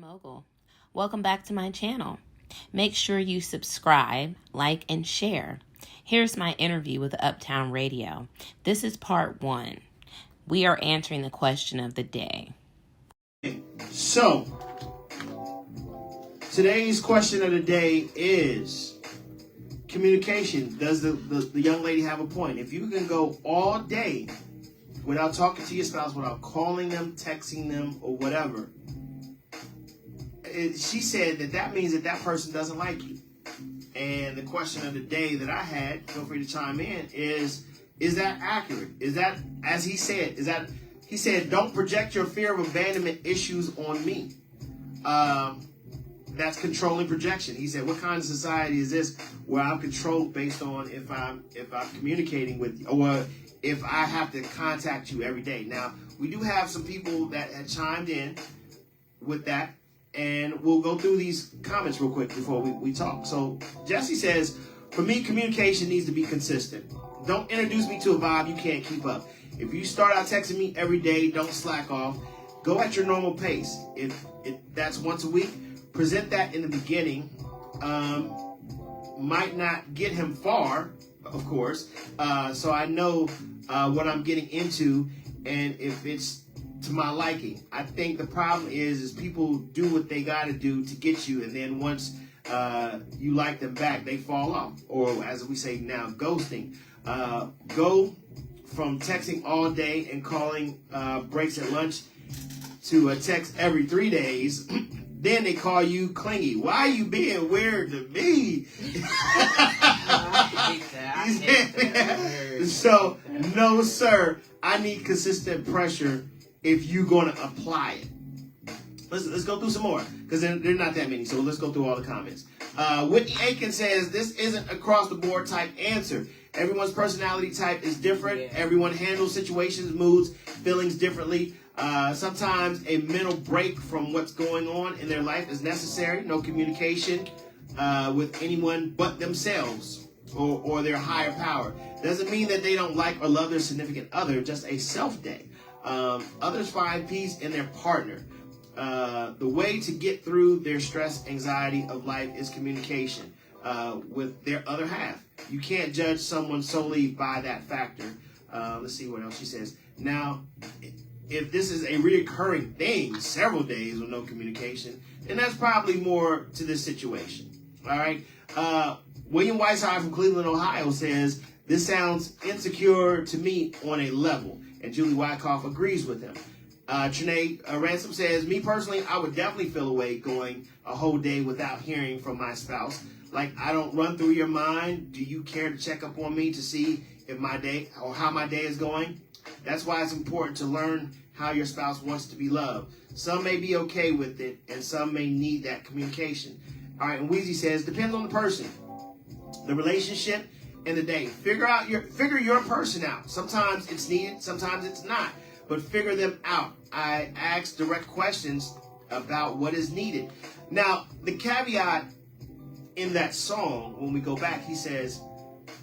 Mogul. Welcome back to my channel. Make sure you subscribe, like, and share. Here's my interview with Uptown Radio. This is part 1. We are answering the question of the day. So, today's question of the day is communication. Does the young lady have a point? If you can go all day without talking to your spouse, without calling them, texting them, or whatever, she said that means that person doesn't like you. And the question of the day that I had, feel free to chime in, is that accurate? Is that, as he said, he said, don't project your fear of abandonment issues on me. That's controlling projection. He said, what kind of society is this where I'm controlled based on if I'm communicating with you, or if I have to contact you every day? Now, we do have some people that had chimed in with that, and we'll go through these comments real quick before we talk. So Jesse says, for me, communication needs to be consistent. Don't introduce me to a vibe you can't keep up. If you start out texting me every day, don't slack off. Go at your normal pace. If that's once a week, present that in the beginning. Might not get him far, of course. So I know what I'm getting into, and if it's to my liking. I think the problem is people do what they got to do to get you, and then once you like them back, they fall off, or as we say now, ghosting. Go from texting all day and calling breaks at lunch to a text every 3 days. Then they call you clingy. Why are you being weird to me? I hate that. So, no, sir. I need consistent pressure if you're going to apply it. Let's go through some more, because they're not that many. So let's go through all the comments. Whitney Aiken says, this isn't across the board type answer. Everyone's personality type is different. Yeah. Everyone handles situations, moods, feelings differently. Sometimes a mental break from what's going on in their life is necessary. No communication with anyone but themselves or their higher power. Doesn't mean that they don't like or love their significant other, just a self day. Others find peace in their partner. The way to get through their stress, anxiety of life is communication with their other half. You can't judge someone solely by that factor. Let's see what else she says. Now, if this is a reoccurring thing, several days with no communication, then that's probably more to this situation. All right. William Weishaupt from Cleveland, Ohio says, this sounds insecure to me on a level. And Julie Wyckoff agrees with him. Trinae Ransom says, me personally, I would definitely feel away going a whole day without hearing from my spouse. Like, I don't run through your mind. Do you care to check up on me to see if my day or how my day is going? That's why it's important to learn how your spouse wants to be loved. Some may be okay with it, and some may need that communication. All right, and Weezy says, depends on the person, the relationship, and the day. Figure your person out. Sometimes it's needed, sometimes it's not. But figure them out. I ask direct questions about what is needed. Now, the caveat in that song, when we go back, he says,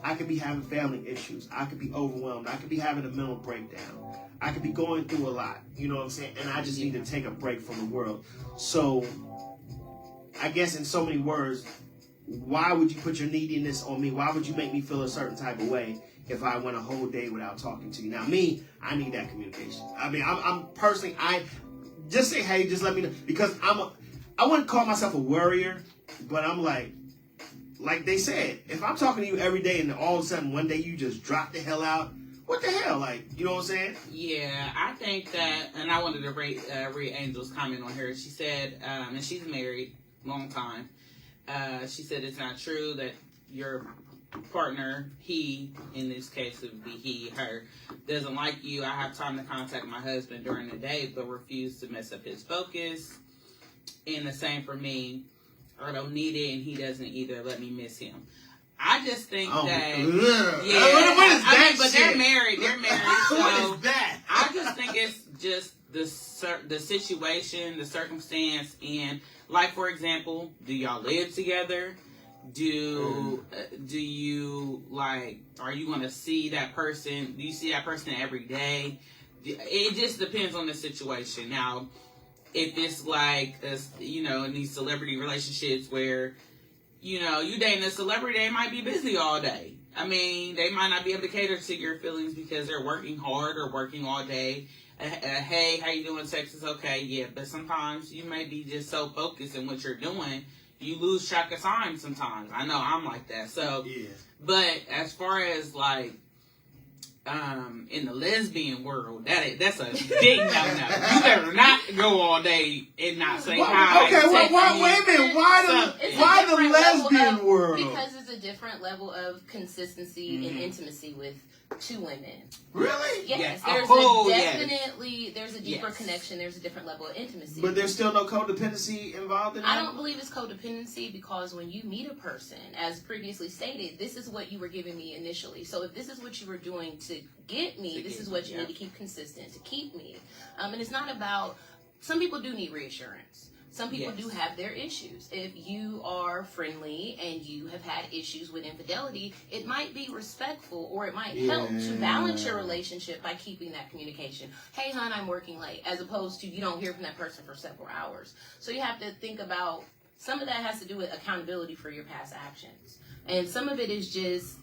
I could be having family issues. I could be overwhelmed. I could be having a mental breakdown. I could be going through a lot. You know what I'm saying? And I just need to take a break from the world. So, I guess in so many words, why would you put your neediness on me? Why would you make me feel a certain type of way if I went a whole day without talking to you? Now, me, I need that communication. I mean, I'm personally, I just say, hey, just let me know. Because I wouldn't call myself a worrier, but I'm like they said, if I'm talking to you every day and all of a sudden one day you just drop the hell out, what the hell? Like, you know what I'm saying? Yeah, I think that, and I wanted to read Angel's comment on her. She said, and she's married, long time. She said it's not true that your partner, he, in this case it would be he, her, doesn't like you. I have time to contact my husband during the day, but refuse to mess up his focus. And the same for me. I don't need it, and he doesn't either. Let me miss him. I just think that, yeah. What is that? I mean, but shit? they're married. They're married. So What is that? I just think it's just the situation, the circumstance, and like, for example, do y'all live together? Do you, like, are you going to see that person? Do you see that person every day? It just depends on the situation. Now, if it's like, in these celebrity relationships where, you dating a celebrity, they might be busy all day. I mean, they might not be able to cater to your feelings because they're working hard or working all day. Hey, how you doing, Texas? Okay, yeah. But sometimes you may be just so focused in what you're doing, you lose track of time sometimes. I know I'm like that. So, yeah. But as far as like, in the lesbian world, that's a big no-no. You better not go all day and not say hi. Okay, wait a minute. Why the lesbian world? Because it's a different level of consistency and intimacy with two women. Really? Yes. There's a deeper connection. There's a different level of intimacy. But there's still no codependency involved in that? I don't believe it's codependency because when you meet a person, as previously stated, this is what you were giving me initially. So if this is what you were doing to get me, this is what you need to keep consistent to keep me. And it's not about, some people do need reassurance. Some people do have their issues. If you are friendly and you have had issues with infidelity, it might be respectful or it might help to balance your relationship by keeping that communication. Hey, hon, I'm working late, as opposed to you don't hear from that person for several hours. So you have to think about, some of that has to do with accountability for your past actions. And some of it is just,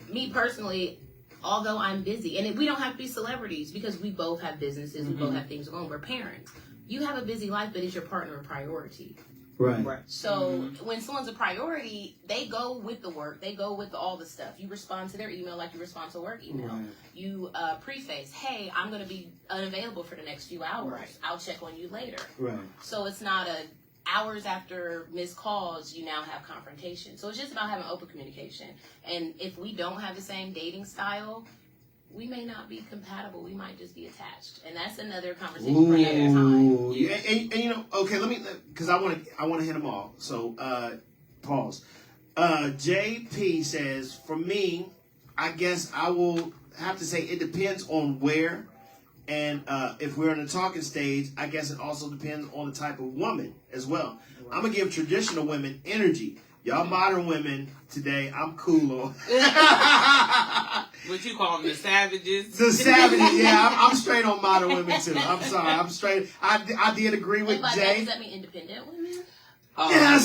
me personally, although I'm busy, and we don't have to be celebrities because we both have businesses, we both have things going, we're parents. You have a busy life, but is your partner a priority? Right. So when someone's a priority, they go with the work. They go with all the stuff. You respond to their email like you respond to a work email. Right. You preface, hey, I'm going to be unavailable for the next few hours. Right. I'll check on you later. Right. So it's not hours after missed calls, you now have confrontation. So it's just about having open communication. And if we don't have the same dating style, we may not be compatible. We might just be attached, and that's another conversation for another time. Yeah. And okay, because I want to hit them all. So pause. JP says, for me, I guess I will have to say it depends on where, and if we're in the talking stage, I guess it also depends on the type of woman as well. Right. I'm gonna give traditional women energy. Y'all modern women today, I'm cool on. What you call them, the savages? The savages, yeah. I'm straight on modern women too. I'm sorry, I'm straight. I did agree with Jay. Does that mean independent women? That's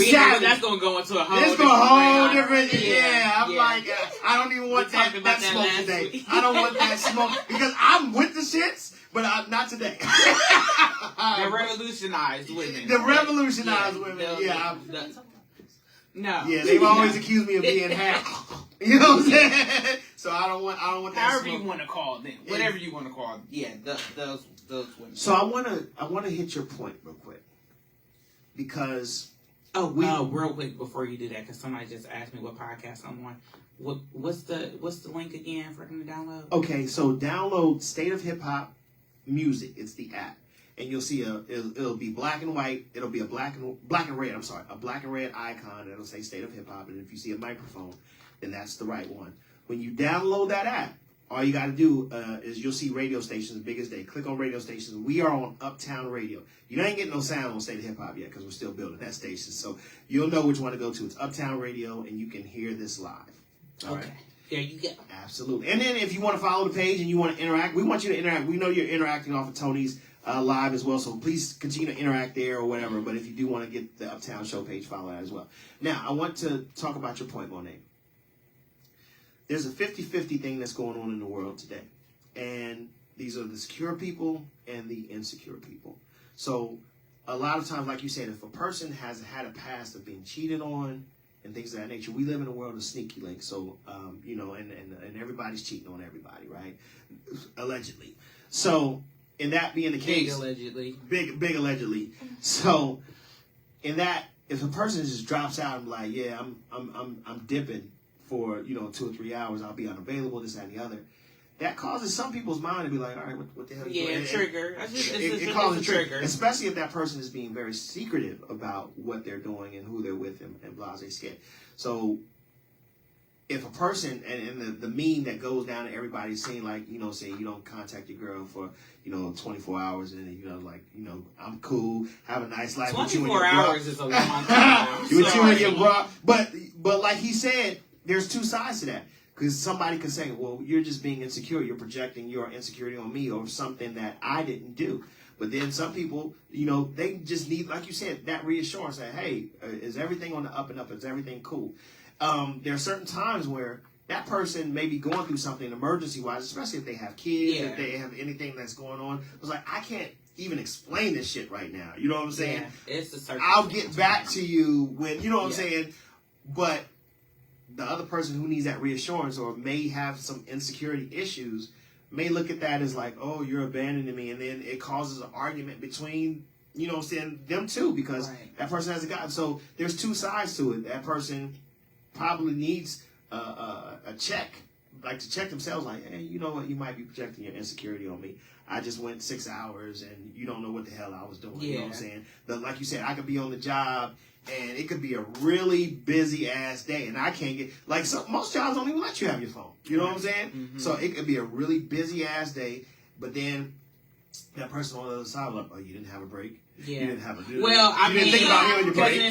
going to go into a whole different. I'm like, I don't even want that smoke today. Week. I don't want that smoke because I'm with the shits, but not today. The revolutionized women. The revolutionized women, No. Yeah, they've always accused me of being half. You know what I'm saying? So I don't want that. However you want to call them, whatever you want to call them. Yeah, those women. So I want to hit your point real quick because real quick before you do that, because somebody just asked me what podcast I'm on. What's the link again for them to download? Okay, so download State of Hip Hop Music. It's the app. And you'll see it'll be black and white. It'll be a black and red. I'm sorry, a black and red icon. It'll say State of Hip Hop. And if you see a microphone, then that's the right one. When you download that app, all you got to do is you'll see radio stations big as day. Click on radio stations. We are on Uptown Radio. You ain't getting no sound on State of Hip Hop yet because we're still building that station. So you'll know which one to go to. It's Uptown Radio, and you can hear this live. All right. There you go. Absolutely. And then if you want to follow the page and you want to interact, we want you to interact. We know you're interacting off of Tony's live as well, so please continue to interact there or whatever. But if you do want to get the Uptown Show page, follow that as well. Now, I want to talk about your point, Monet. There's a 50-50 thing that's going on in the world today. And these are the secure people and the insecure people. So a lot of times, like you said, if a person has had a past of being cheated on and things of that nature, we live in a world of sneaky links. So, and everybody's cheating on everybody, right? Allegedly. So, in that being the case, big allegedly. So, in that, if a person just drops out and like, yeah, I'm dipping for 2 or 3 hours, I'll be unavailable, this, that, and the other. That causes some people's mind to be like, all right, what the hell are you doing? Trigger. It causes a trigger, especially if that person is being very secretive about what they're doing and who they're with and blase skit. So, if a person, and the meme that goes down to everybody's saying, like, saying you don't contact your girl for, 24 hours, and I'm cool, have a nice life with you and your bro. 24 hours is a long time. With you and your bro. But like he said, there's two sides to that. Because somebody could say, well, you're just being insecure. You're projecting your insecurity on me or something that I didn't do. But then some people, they just need, like you said, that reassurance that, hey, is everything on the up and up? Is everything cool? There are certain times where that person may be going through something emergency-wise, especially if they have kids, if they have anything that's going on. It's like, I can't even explain this shit right now. You know what I'm saying? Yeah, it's a certain I'll get back to you when, you know what I'm saying? But the other person who needs that reassurance or may have some insecurity issues may look at that as like, oh, you're abandoning me. And then it causes an argument between, you know what I'm saying, them two, because that person hasn't gotten. So there's two sides to it. That person probably needs a check, like to check themselves, like, hey, you know what, you might be projecting your insecurity on me. I just went 6 hours and you don't know what the hell I was doing. You know what I'm saying? Like you said, I could be on the job and it could be a really busy ass day and I can't get, like, most jobs don't even let you have your phone. You know what I'm saying? Mm-hmm. So it could be a really busy ass day, but then that person on the other side was like, oh, you didn't have a break? Yeah. You didn't have a break? Well, I mean, think about me on your break. Some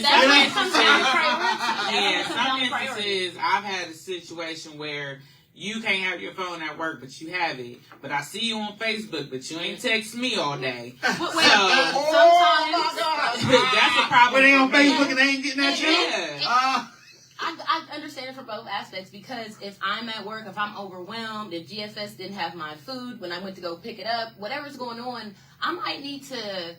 instances, I've had a situation where you can't have your phone at work, but you have it. But I see you on Facebook, but you ain't text me all day. Sometimes that's a problem. When they on Facebook and they ain't getting that shit. I understand it for both aspects, because if I'm at work, if I'm overwhelmed, if GFS didn't have my food when I went to go pick it up, whatever's going on, I might need to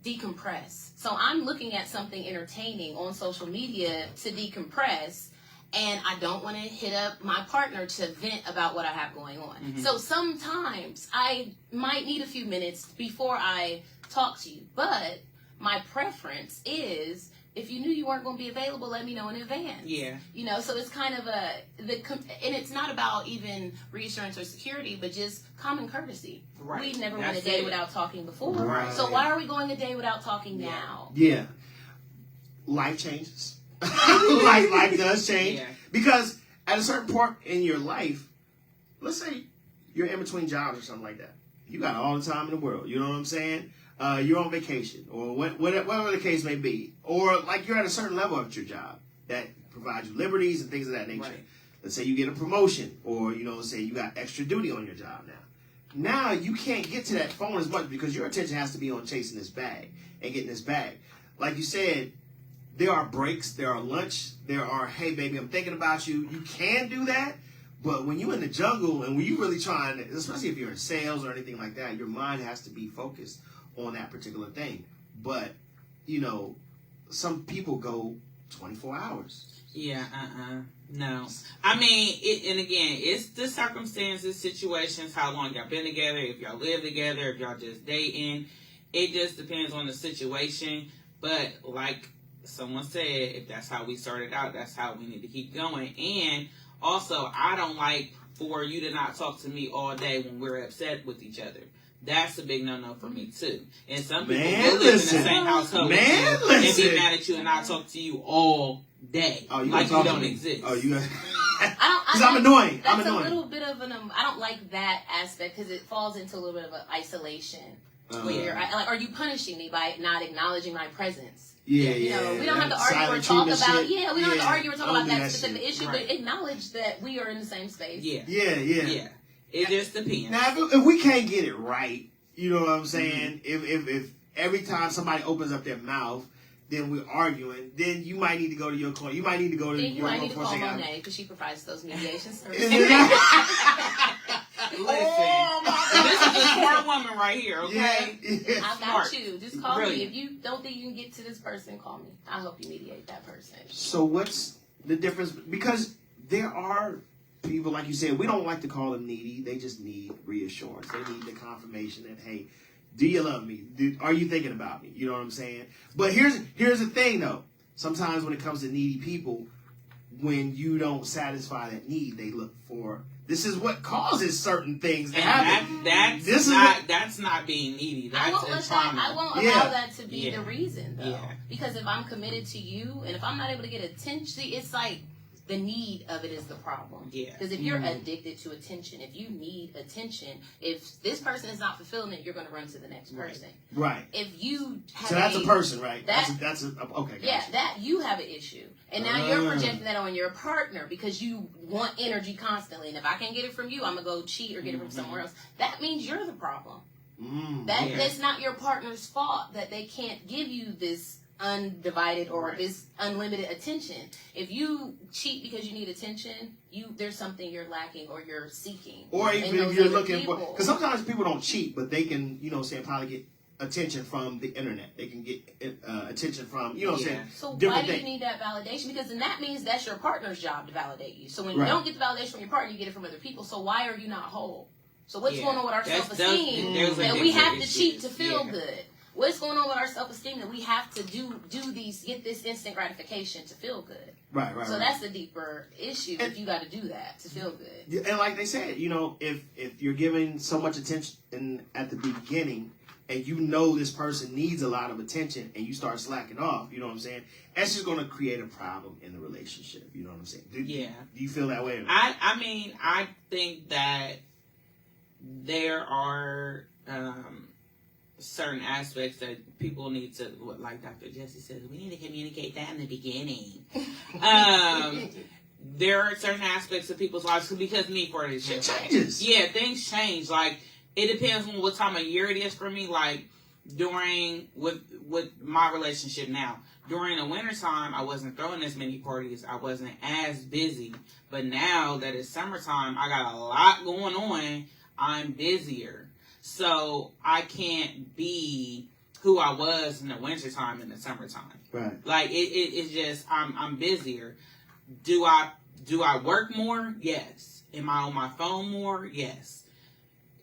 decompress. So I'm looking at something entertaining on social media to decompress, and I don't want to hit up my partner to vent about what I have going on. Mm-hmm. So sometimes I might need a few minutes before I talk to you, but my preference is, if you knew you weren't going to be available, let me know in advance. Yeah. You know, so it's kind of and it's not about even reassurance or security, but just common courtity. Right. We've never went a day without talking before. Right. So why are we going a day without talking now? Yeah. Life changes. life does change. Yeah. Because at a certain point in your life, let's say you're in between jobs or something like that. You got all the time in the world. You know what I'm saying? You're on vacation, or whatever the case may be, or like you're at a certain level at your job that provides you liberties and things of that nature. Right. Let's say you get a promotion, or say you got extra duty on your job now. Now you can't get to that phone as much because your attention has to be on chasing this bag and getting this bag. Like you said, there are breaks, there are lunch, there are, hey baby, I'm thinking about you. You can do that. But when you're in the jungle and when you're really trying, especially if you're in sales or anything like that, your mind has to be focused on that particular thing. But, some people go 24 hours. Yeah, no. I mean, and again, it's the circumstances, situations, how long y'all been together, if y'all live together, if y'all just dating. It just depends on the situation. But like someone said, if that's how we started out, that's how we need to keep going. And also, I don't like for you to not talk to me all day when we're upset with each other. That's a big no-no for me, too. And some people will live in the same household and be mad at you and not talk to you all day. Oh, like you don't exist. Oh, you because I'm annoying. That's a little bit of I don't like that aspect because it falls into a little bit of an isolation. Where are you punishing me by not acknowledging my presence? Yeah. We don't have to argue or talk about. We don't have to argue or talk about that specific issue, but acknowledge that we are in the same space. Yeah. It just depends. Now, if we can't get it right, you know what I'm saying? Mm-hmm. If every time somebody opens up their mouth, then we're arguing, then you might need to go to your client. You might need to go to your might need to call Monet because she provides those mediation services. Listen, this is a smart woman right here, okay? Yeah. I got you. Just call me. If you don't think you can get to this person, call me. I'll help you mediate that person. So what's the difference? Because there are people, like you said, we don't like to call them needy. They just need reassurance. They need the confirmation that, hey, do you love me? Are you thinking about me? You know what I'm saying? But here's the thing, though. Sometimes when it comes to needy people, when you don't satisfy that need, they look for, this is what causes certain things to happen. That's not being needy. That's trauma. I won't allow that to be the reason, though. Yeah. Because if I'm committed to you, and if I'm not able to get attention, it's like, the need of it is the problem. Yeah. Because if you're addicted to attention, if you need attention, if this person is not fulfilling it, you're going to run to the next person. Right. If you have so that's a person, right? That's okay. Yeah, gotcha. That you have an issue, and now you're projecting that on your partner because you want energy constantly. And if I can't get it from you, I'm gonna go cheat or get it from somewhere else. That means you're the problem. That's not your partner's fault that they can't give you this undivided or this unlimited attention. If you cheat because you need attention, there's something you're lacking or you're seeking. Or even if you're looking for, because sometimes people don't cheat, but they can, probably get attention from the internet. They can get attention from, So why do you need that validation? Because then that means that's your partner's job to validate you. So when you don't get the validation from your partner, you get it from other people. So why are you not whole? So what's going on with our self-esteem that we have to cheat to feel good? What's going on with our self-esteem that we have to get this instant gratification to feel good? Right. So that's the deeper issue. If you got to do that to feel good. And like they said, if you're giving so much attention at the beginning, and this person needs a lot of attention, and you start slacking off, you know what I'm saying? That's just going to create a problem in the relationship. You know what I'm saying? Do you feel that way? I think that there are certain aspects that people need to, like Dr. Jesse says, we need to communicate that in the beginning. There are certain aspects of people's lives, because for example, shit changes. Yeah, things change. Like, it depends on what time of year it is for me. Like, with my relationship now, during the wintertime, I wasn't throwing as many parties. I wasn't as busy. But now that it's summertime, I got a lot going on. I'm busier. So I can't be who I was in the wintertime and the summertime. Right. Like, it's just, I'm busier. Do I work more? Yes. Am I on my phone more? Yes.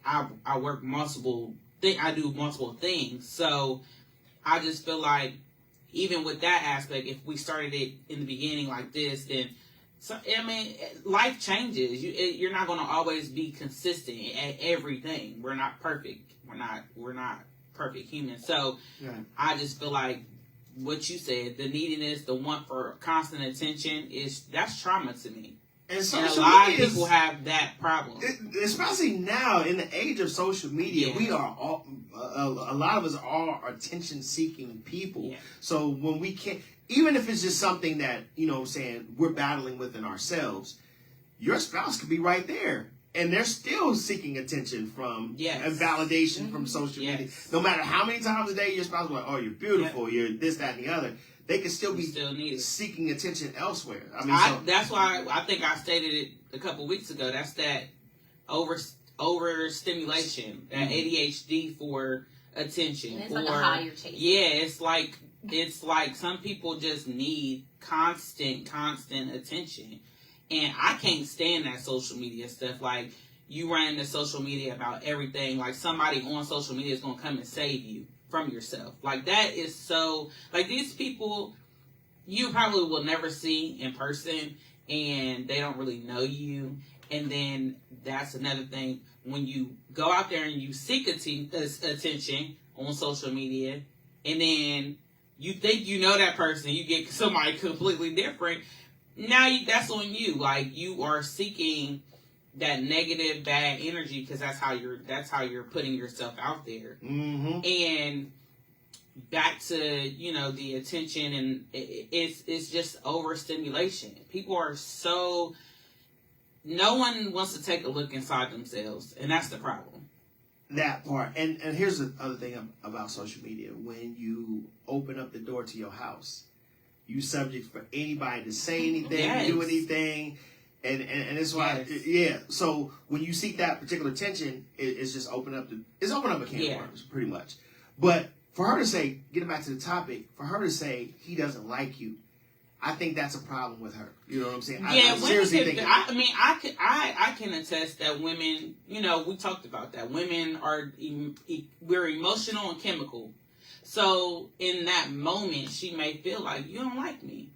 I work I do multiple things. So I just feel like, even with that aspect, if we started it in the beginning like this, then life changes. You're not going to always be consistent at everything. We're not perfect. We're not perfect humans. So I just feel like what you said, the neediness, the want for constant attention, that's trauma to me. And a lot of people have that problem. Especially now, in the age of social media, we are all, a lot of us are attention-seeking people. Yeah. So when we can't, even if it's just something that, we're battling within ourselves, your spouse could be right there. And they're still seeking attention from and validation from social media. No matter how many times a day your spouse is like, oh, you're beautiful, you're this, that, and the other. They can still be seeking attention elsewhere. That's why I think I stated it a couple weeks ago. That's that overstimulation, that ADHD for attention. And it's like a higher taste. Yeah, it's like some people just need constant attention. And I can't stand that social media stuff. Like, you run into social media about everything. Like, somebody on social media is going to come and save you from yourself. Like, that is so, like, these people you probably will never see in person, and they don't really know you. And then that's another thing, when you go out there and you seek attention on social media, and then you think you know that person, you get somebody completely different. Now that's on you. Like, you are seeking that negative, bad energy, because that's how you're putting yourself out there. Mm-hmm. And back to the attention, and it's just overstimulation. People are so, no one wants to take a look inside themselves, and that's the problem. That part, and here's the other thing about social media: when you open up the door to your house, you subject for anybody to say anything, do anything. And it's why, so when you seek that particular attention, it's just open up a can of worms, pretty much. But for her to say, getting back to the topic, for her to say he doesn't like you, I think that's a problem with her. You know what I'm saying? Yeah, I seriously think. I can attest that women, we talked about that. Women we're emotional and chemical. So in that moment, she may feel like, you don't like me.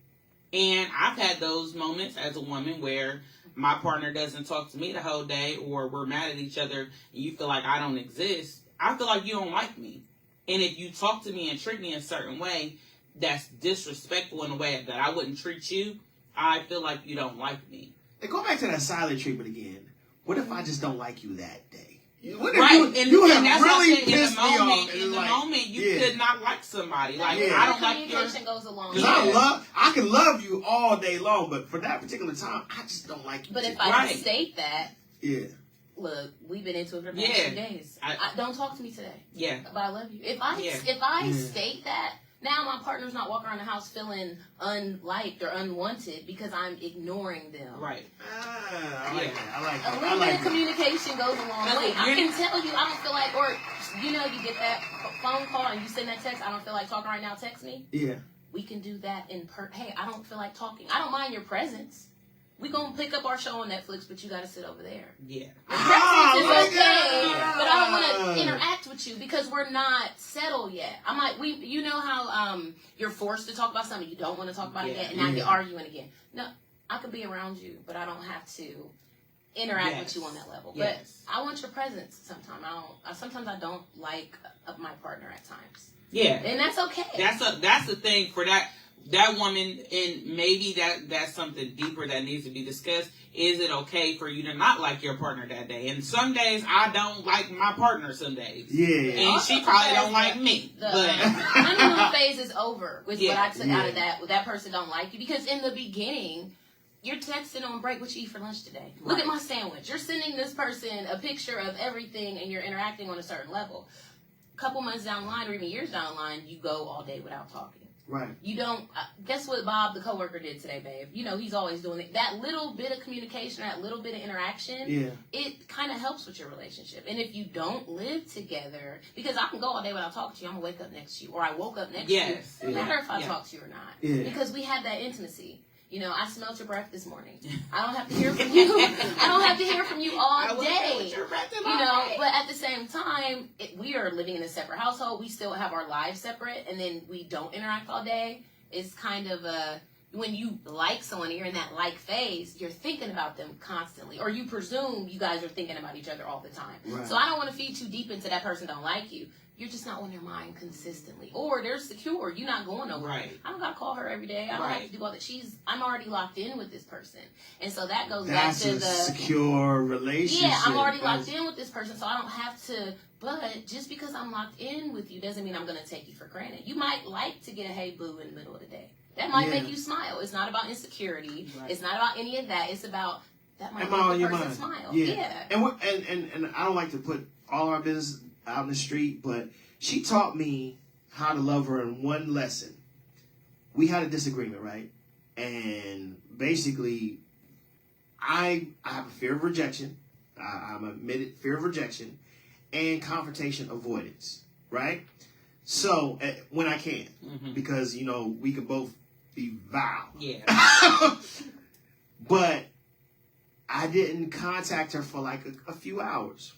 And I've had those moments as a woman where my partner doesn't talk to me the whole day, or we're mad at each other and you feel like I don't exist. I feel like you don't like me. And if you talk to me and treat me a certain way that's disrespectful in a way that I wouldn't treat you, I feel like you don't like me. And go back to that silent treatment again. What if I just don't like you that day? What if you have really pissed me off. In the moment, you could not like somebody. Like, I don't like your... Communication goes along. Because I can love you all day long, but for that particular time, I just don't like you. But if I state that... look, we've been into it for the past 2 days. Don't talk to me today. Yeah. But I love you. If I state that, now my partner's not walking around the house feeling unliked or unwanted because I'm ignoring them. Right. I like that. I like that. A little bit of communication goes a long way. I can tell you, I don't feel like, or, you get that phone call and you send that text, I don't feel like talking right now, text me. Yeah. We can do that hey, I don't feel like talking. I don't mind your presence. We gonna pick up our show on Netflix, but you gotta sit over there. Yeah. The presence is okay, but I don't want to interact with you because we're not settled yet. I'm like, you know how you're forced to talk about something you don't want to talk about again, and now you're arguing again. No, I could be around you, but I don't have to interact with you on that level. But I want your presence sometimes. Sometimes I don't like my partner at times. Yeah. And that's okay. That's the thing for that woman, and maybe that's something deeper that needs to be discussed. Is it okay for you to not like your partner that day? And some days I don't like my partner some days. Yeah. And she probably don't like me. The honeymoon phase is over with what I took out of that. That person don't like you. Because in the beginning, you're texting on break, what you eat for lunch today? Look at my sandwich. You're sending this person a picture of everything and you're interacting on a certain level. A couple months down the line or even years down the line, you go all day without talking. Right. You don't, guess what Bob, the coworker, did today, babe? He's always doing it. That little bit of communication, that little bit of interaction, it kind of helps with your relationship. And if you don't live together, because I can go all day without talking to you, I'm going to wake up next to you, or I woke up next to you. No matter if I talk to you or not. Yeah. Because we have that intimacy. I smelled your breath this morning. I don't have to hear from you. I don't have to hear from you all day. But at the same time, we are living in a separate household. We still have our lives separate, and then we don't interact all day. It's kind of when you like someone, you're in that like phase, you're thinking about them constantly. Or you presume you guys are thinking about each other all the time. Right. So I don't want to feed too deep into that person don't like you. You're just not on your mind consistently. Or they're secure. You're not going nowhere. Right. I don't got to call her every day. I don't have to do all that. I'm already locked in with this person. And so that goes back to the secure relationship. Yeah, I'm already locked in with this person, so I don't have to. But just because I'm locked in with you doesn't mean I'm going to take you for granted. You might like to get a hey boo in the middle of the day. That might make you smile. It's not about insecurity. Right. It's not about any of that. It's about that might make the person smile. Yeah. And I don't like to put all our business out in the street, but she taught me how to love her in one lesson. We had a disagreement, right? And basically, I have a fear of rejection. I'm admitted fear of rejection and confrontation avoidance, right? So when I can, because we could both be vile. Yeah. But I didn't contact her for like a few hours.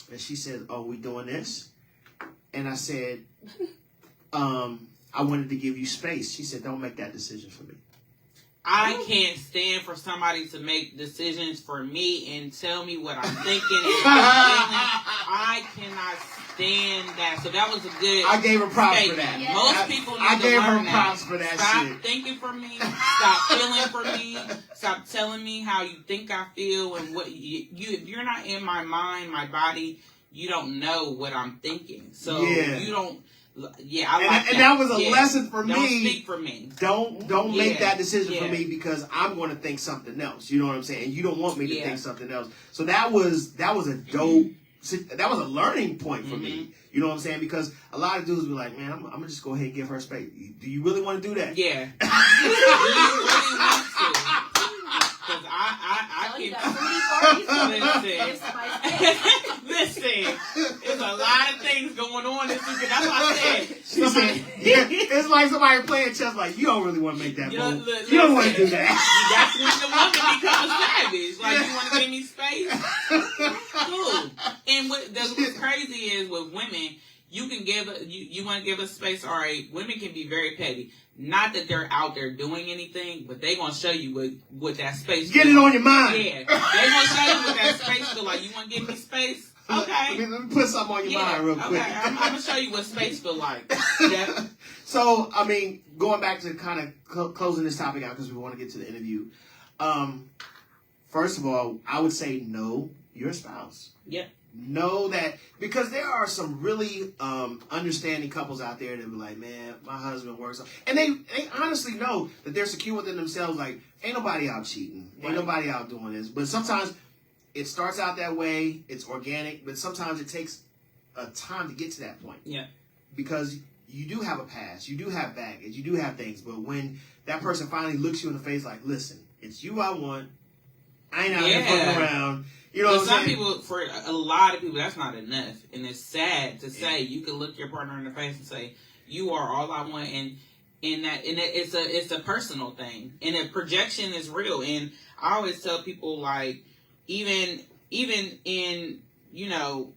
And she said, "Oh, we doing this?" And I said, I wanted to give you space. She said, "Don't make that decision for me." I can't stand for somebody to make decisions for me and tell me what I'm thinking and feeling. I cannot stand that. So that was a good I gave her props statement. for that. Yeah. Most people need to learn that. Props for that. Stop thinking for me. Stop feeling for me. Stop telling me how you think I feel and what if you're not in my mind, my body, you don't know what I'm thinking. So you don't. Yeah, I like and that was a lesson for me. Don't speak for me. Don't make that decision for me because I'm going to think something else. You know what I'm saying? And you don't want me to think something else. So that was a dope. That was a learning point for me. You know what I'm saying? Because a lot of dudes be like, "Man, I'm gonna just go ahead and give her space." Do you really want to do that? Yeah. Do you really want to? Because I can listen. There's a lot of things going on this weekend. That's what I said. It's like somebody playing chess. Like, you don't really want to make that move. You don't want to do that. That's when the woman becomes savage. Like, you want to give me space? Cool. And what's crazy is with women, you can give you want to give us space. All right, women can be very petty. Not that they're out there doing anything, but they gonna show you what that space. Get it on your mind. Yeah, they gonna show you what that space feel like. You want to give me space? Okay. Let me put something on your mind real quick. Okay, I'm gonna show you what space feel like. So, I mean, going back to kind of closing this topic out because we want to get to the interview. First of all, I would say know your spouse. Yeah. Know that, because there are some really understanding couples out there that be like, "Man, my husband works," and they honestly know that they're secure within themselves. Like, ain't nobody out cheating, ain't nobody out doing this. But sometimes it starts out that way. It's organic, but sometimes it takes a time to get to that point. Yeah. Because you do have a past, you do have baggage, you do have things, but when that person finally looks you in the face like, listen, it's you I want. I ain't out here fucking around. You know what I'm some saying? people, for a lot of people, that's not enough. And it's sad to say you can look your partner in the face and say, you are all I want, and it's a personal thing. And the projection is real. And I always tell people, like, even in, you know,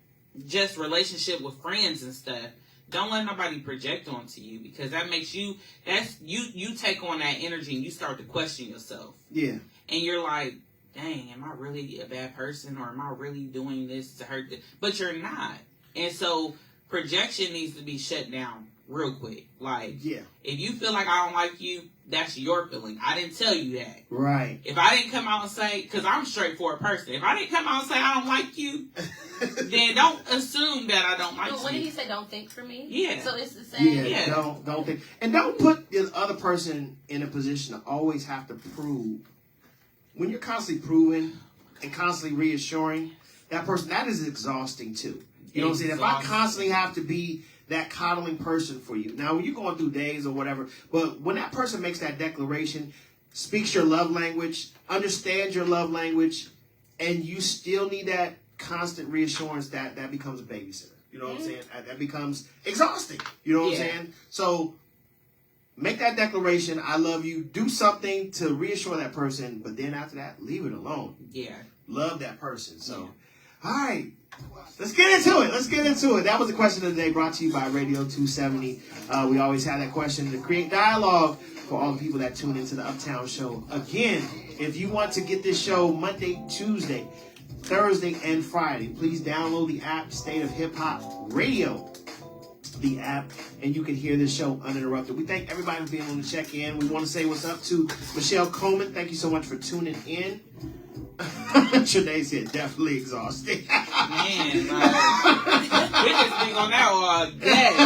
just relationship with friends and stuff, don't let nobody project onto you, because that makes you take on that energy and you start to question yourself. Yeah. And you're like, dang, am I really a bad person, or am I really doing this to hurt this? But you're not. And so projection needs to be shut down real quick. Like, if you feel like I don't like you, that's your feeling. I didn't tell you that. Right. If I didn't come out and say, because I'm a straightforward person, if I didn't come out and say I don't like you, then don't assume that I don't like you. What did he say? Don't think for me? Yeah. So it's the same. Yeah. Don't think. And don't put the other person in a position to always have to prove. When you're constantly proving and constantly reassuring that person, that is exhausting too. You know what I'm saying? If I constantly have to be that coddling person for you. Now, when you're going through days or whatever, but when that person makes that declaration, speaks your love language, understands your love language, and you still need that constant reassurance, that becomes a babysitter. You know what I'm saying? That becomes exhausting. You know what I'm saying? So make that declaration, I love you, do something to reassure that person, but then after that, leave it alone. Yeah. Love that person. So, all right. Let's get into it. That was the question of the day, brought to you by Radio 270. We always have that question to create dialogue for all the people that tune into the Uptown Show. Again, if you want to get this show Monday, Tuesday, Thursday, and Friday, please download the app, State of Hip Hop Radio, the app, and you can hear this show uninterrupted. We thank everybody for being able to check in. We want to say what's up to Michelle Coleman. Thank you so much for tuning in. Trinae said definitely exhausting. Man, we just been on that all day,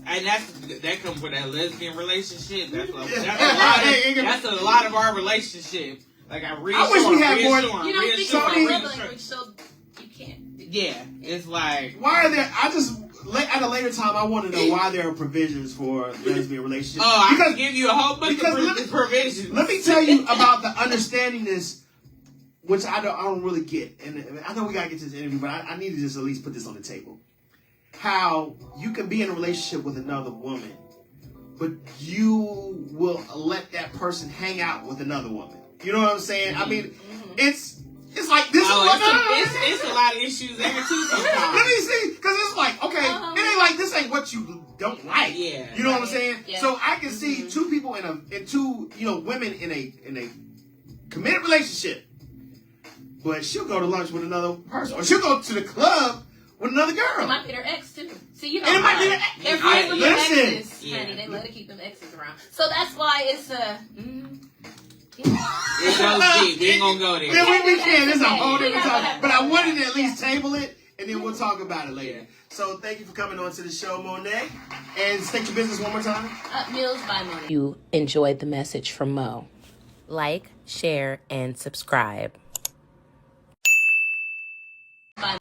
and that comes with that lesbian relationship. That's a lot of our relationship. Like I wish we had more. You don't speak my love language, so you can't. Yeah, it's like, why are there? At a later time, I want to know why there are provisions for lesbian relationships. Oh, I can give you a whole bunch of provisions. Let me tell you about the understandingness, which I don't really get. And I know we got to get to this interview, but I need to just at least put this on the table. How you can be in a relationship with another woman, but you will let that person hang out with another woman. You know what I'm saying? I mean, it's like this. It's a lot of issues there too sometimes. Let me see, because it's like, okay, it ain't like this ain't what you don't like. Yeah, you know what I'm saying? Yeah. So I can see two people in two women in a committed relationship, but she'll go to lunch with another person, or she'll go to the club with another girl. It might be their ex too. See, you know, and it might be they're friends with their exes, Yeah. honey. They let her keep them exes around. So that's why it's It goes deep. We ain't gonna go there. Yeah, we can. It's a whole different topic. But I wanted to at least table it, and then we'll talk about it later. So thank you for coming on to the show, Monet. And state your business one more time. Meals by Monet. You enjoyed the message from Mo. Like, share, and subscribe.